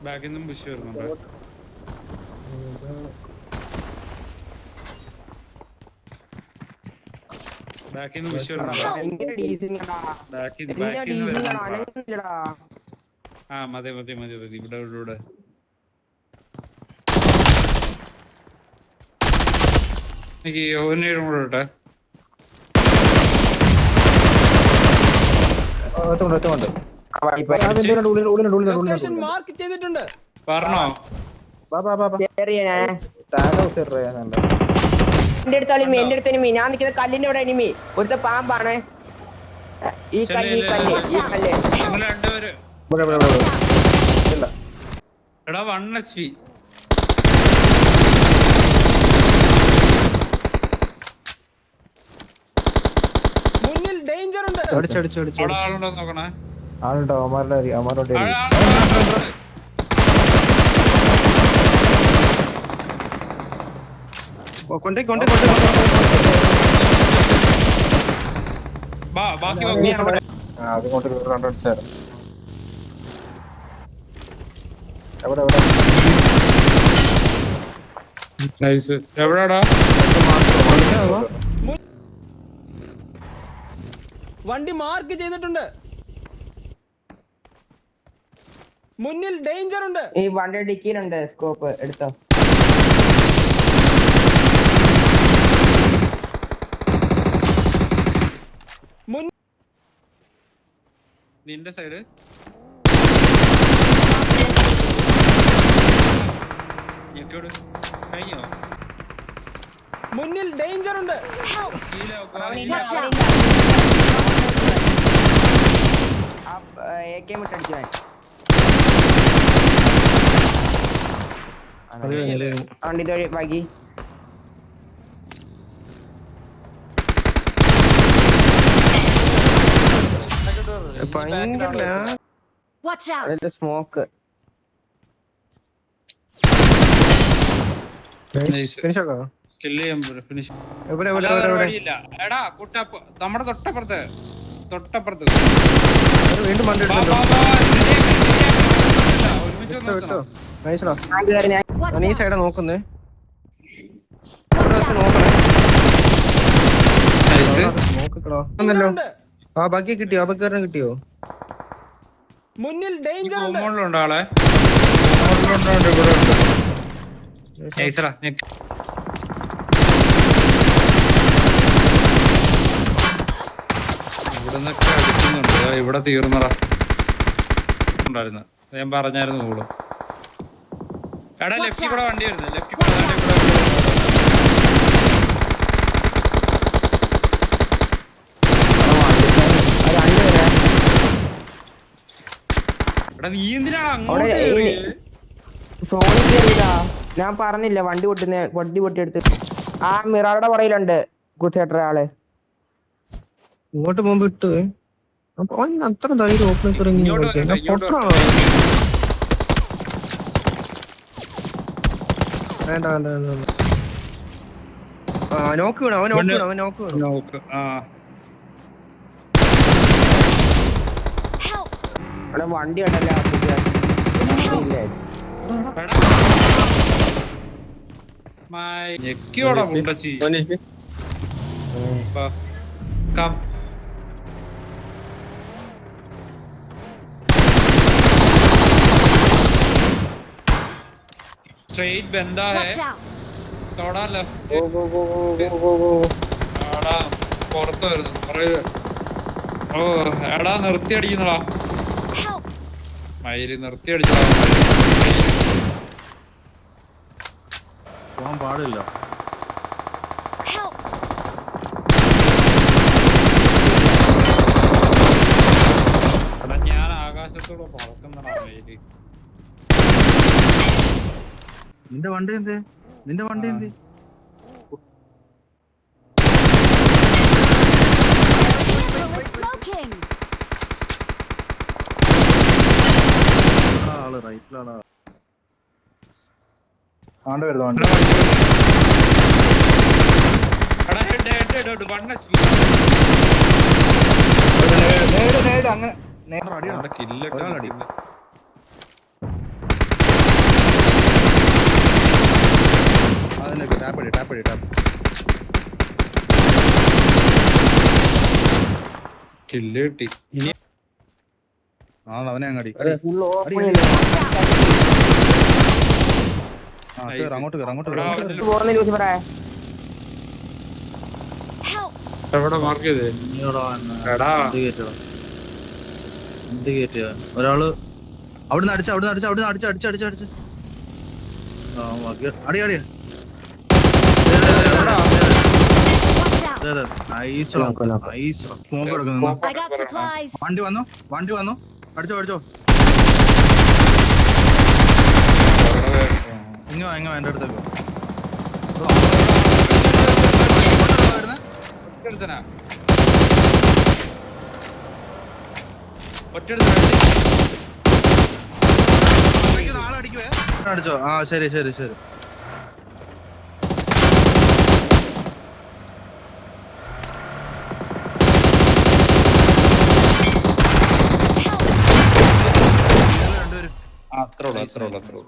ബാക്കിൽ നിന്നും പുഷ് വരുന്നുണ്ട്. ബാക്കിൽ നിന്ന് പുഷ് വരുന്നുണ്ട്. ആ മതി മതി മതി മതി. ഇവിടെ ഇവിടെ എനിക്ക് ഓനേഴും കൂടെ ഇട്ടെ. പറഞ്ഞോ എന്റെ അടുത്ത് അളിമി, എന്റെ അടുത്ത് എനിമി. ഞാൻ നിൽക്കുന്ന കല്ലിന്റെ അവിടെ എനിമി. ഒരുത്ത പാമ്പാണ് ഈ കല്ല്, ഈ കല്ല്, ഈ കല്ല്. രണ്ടുപേര് എടാ 1 HP. മുന്നിൽ ഡേഞ്ചർ ഉണ്ട്. ആളുണ്ടോ നോക്കണേ. ആളുണ്ടോ? അമാരുടെ എവിടാടാ? വണ്ടി മാർക്ക് ചെയ്തിട്ടുണ്ട്. മുന്നിൽ ഡേഞ്ചർ ഉണ്ട്. ഈ വണ്ടി ഡിക്കിയിലുണ്ട്. സ്കോപ്പ് എടുത്തോ. നിന്റെ സൈഡ് കഴിഞ്ഞോ? മുന്നിൽ ഡേഞ്ചർ ഉണ്ട്. വണ്ടി വൈകി. സ്മോക്ക് എടാ നമ്മുടെ തൊട്ടപ്പുറത്ത് ഈ സൈഡാ നോക്കുന്നേ. നോക്കണോ? ആ ബാക്കി കിട്ടിയോ? അബക്കാരനെ കിട്ടിയോ? മുന്നിൽ ഡേഞ്ചർ ഉണ്ട്. മുകളിലുണ്ട് ആളെ. ഇവിടുന്നൊക്കെ അടിക്കുന്നുണ്ട്. ഇവിടെ തീർന്നടാ ഉണ്ടായിരുന്നു. ഞാൻ പറഞ്ഞായിരുന്നു കൂടും. എടാ ലെഫ്റ്റിൽ കൂടെ വണ്ടി വരുന്നത്. ലെഫ്റ്റിൽ കൂടെ എടാ നീ എന്തിനാണ് അങ്ങോട്ട് കേറിയത്? ഞാൻ പറഞ്ഞില്ല വണ്ടി പൊട്ടിയെടുത്ത്. ആ മിറാറുടെ പുറയിലുണ്ട് കുത്തേട്ട ആള്. ഇങ്ങോട്ട് പോകുമ്പോ ഇട്ട് അത്ര ധൈര്യം ഓപ്പണിൽ ഇറങ്ങി. വേണ്ട വേണ്ട വേണ്ട. നോക്ക് വേണം. അവൻ നോക്ക് വേണം. വണ്ടി ഉണ്ടല്ലോ. स्ट्रेट बंदा है थोड़ा लेफ्ट ആടാ പുറത്ത് വരുന്നു. ഓ എടാ നിർത്തി അടിക്കുന്നടാ. മയില് നിർത്തി അടിച്ചടാ. പോകാൻ പാടില്ല. എടാ ഞാൻ ആകാശത്തോടെ പറക്കുന്നടാ മയില്. നിന്റെ വണ്ടി എന്തേ? ആള് റൈറ്റിലാണ്. ആണ്ട് വരുന്നു. അങ്ങനെ ടാപ്പടി ടാപ്പ്. കില്ല് കിട്ടി. ഇനി അവനെ അങ്ങടി. ഫുൾ ഓപ്പൺ അങ്ങോട്ട് കേറ്, അങ്ങോട്ട് എടാ, കേറ്. അവനില് പോകുന്ന ലൂസിഫറേ. എവിടെ മാർക്ക് ചെയ്തേ? എടാ ഒരാള് അവിടുന്ന് അടിച്ച അടിച്ച് അടി അടി. സ്മോക്ക് എടുക്കുന്നു. I got supplies. വണ്ടി വന്നു അടിച്ചോ ഇങ്ങോ എന്റെ അടുത്തേക്ക് ഒറ്റടുത്തനാ. അടിച്ചോ. ആ ശരി അത്രേ ഉള്ളൂ.